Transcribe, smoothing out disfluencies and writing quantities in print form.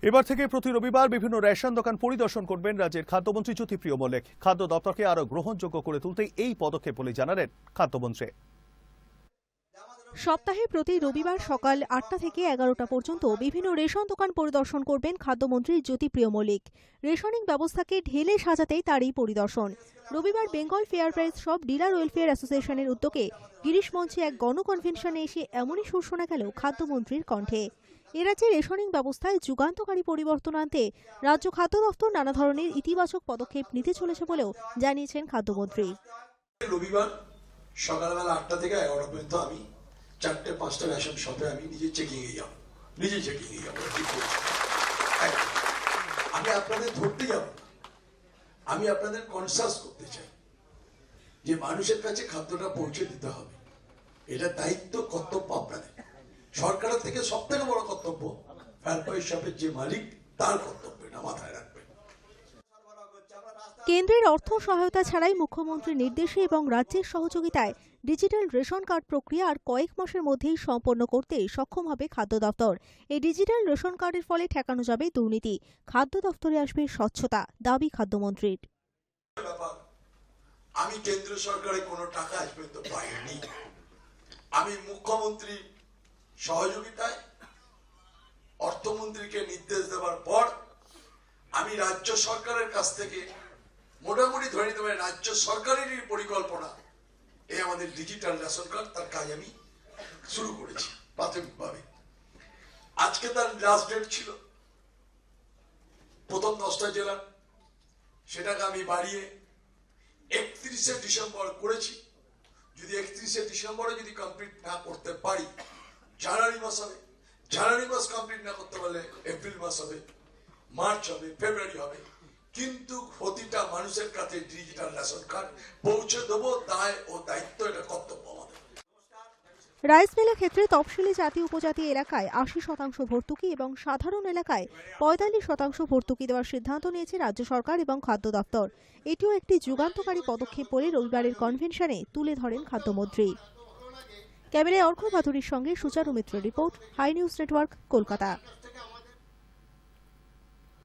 এবার থেকে প্রতি রবিবার বিভিন্ন রেশন দোকান পরিদর্শন করবেন রাজ্যের খাদ্যমন্ত্রী জ্যোতিপ্রিয় মল্লিক। খাদ্য দপ্তরকে আরো গ্রহণযোগ্য করে তুলতে এই পদক্ষেপ বলে জানালেন খাদ্যমন্ত্রী। সপ্তাহে প্রতি রবিবার সকাল ৮টা থেকে ১১টা পর্যন্ত বিভিন্ন রেশন দোকান পরিদর্শন করবেন খাদ্যমন্ত্রী জ্যোতিপ্রিয় মল্লিক। রেশনিং ব্যবস্থাকে ঢেলে সাজাতেই তার এই পরিদর্শন। রবিবার বেঙ্গল ফেয়ার প্রাইস সব ডিলার ওয়েলফেয়ার অ্যাসোসিয়েশনের উদ্যোগে গিরিশ মঞ্চে এক গণকনভেনশনে এসে এমনই সুর শোনা গেল খাদ্যমন্ত্রীর কণ্ঠে। এ রাজ্যে রেশনিং ব্যবস্থায় যুগান্তকারী পরিবর্তন আনতে রাজ্য খাদ্য দপ্তর নানা ধরনের ইতিবাচক পদক্ষেপ নিতে চলেছে বলেও জানিয়েছেন খাদ্যমন্ত্রী। রবিবার সকালবেলা ৮টা থেকে ১১টা পর্যন্ত আমি ৪-৫টা রেশন শপে আমি নিজে চেকিং এ যাব। আমি আপনাদের ধরতে যাব, আমি আপনাদের কনসাস করতে চাই যে মানুষের কাছে খাদ্যটা পৌঁছে দিতে হবে। এটা দায়িত্ব, কর্তব্য আপনাদের। সরকারের থেকে সব থেকে বড় কর্তব্য ফেয়ার প্রাইস শপের যে মালিক তার কর্তব্য, এটা মাথায় রাখবেন। কেন্দ্রের অর্থ সহায়তা ছাড়াই মুখ্যমন্ত্রীর নির্দেশে এবং রাজ্যের সহযোগিতায় ডিজিটাল রেশন কার্ড প্রক্রিয়া আর কয়েক মাসের মধ্যেই সম্পন্ন করতে সক্ষম হবে খাদ্য দপ্তর। এই ডিজিটাল রেশন কার্ডের ফলে ঠেকানো যাবে দুর্নীতি, খাদ্য দপ্তরে আসবে স্বচ্ছতা, দাবি খাদ্যমন্ত্রীর। আমি কেন্দ্র সরকারের কোনো টাকা আজ পর্যন্ত পাইনি। আমি মুখ্যমন্ত্রী সহযোগিতায় অর্থমন্ত্রীকে নির্দেশ দেওয়ার পর আমি রাজ্য সরকারের কাছ থেকে মোটামুটি ধরে নিতে পারি রাজ্য সরকারেরই পরিকল্পনা এই আমাদের ডিজিটাল রেশন কার্ড, তার কাজ আমি শুরু করেছি প্রাথমিকভাবে। আজকে তার লাস্ট ডেট ছিল প্রথম 10টা জেলার, সেটাকে আমি বাড়িয়ে 31শে ডিসেম্বর করেছি। যদি 31শে ডিসেম্বরে যদি কমপ্লিট না করতে পারি জানুয়ারি মাস হবে, জানুয়ারি মাস কমপ্লিট না করতে পারলে এপ্রিল মাস হবে, মার্চ হবে, ফেব্রুয়ারি হবে, কিন্তু প্রতিটা মানুষের কাছে ডিজিটাল রেশন কার্ড পৌঁছে দেবো। দায় ও দায়িত্ব, এটা কর্তব্য আমাদের। রাইস মিলের ক্ষেত্রে তফসিলি জাতি উপজাতি এলাকায় ৮০% ভর্তুকি এবং সাধারণ এলাকায় ৪৫% ভর্তুকি দেওয়ার সিদ্ধান্ত নিয়েছে রাজ্য সরকার এবং খাদ্য দপ্তর। এটিও একটি যুগান্তকারী পদক্ষেপ বলে রবিবারের কনভেনশনে তুলে ধরেন খাদ্যমন্ত্রী। ক্যামেরায় অর্ঘ্য ভাদুরীর সঙ্গে Sucharu Mitra report, High News Network, Kolkata.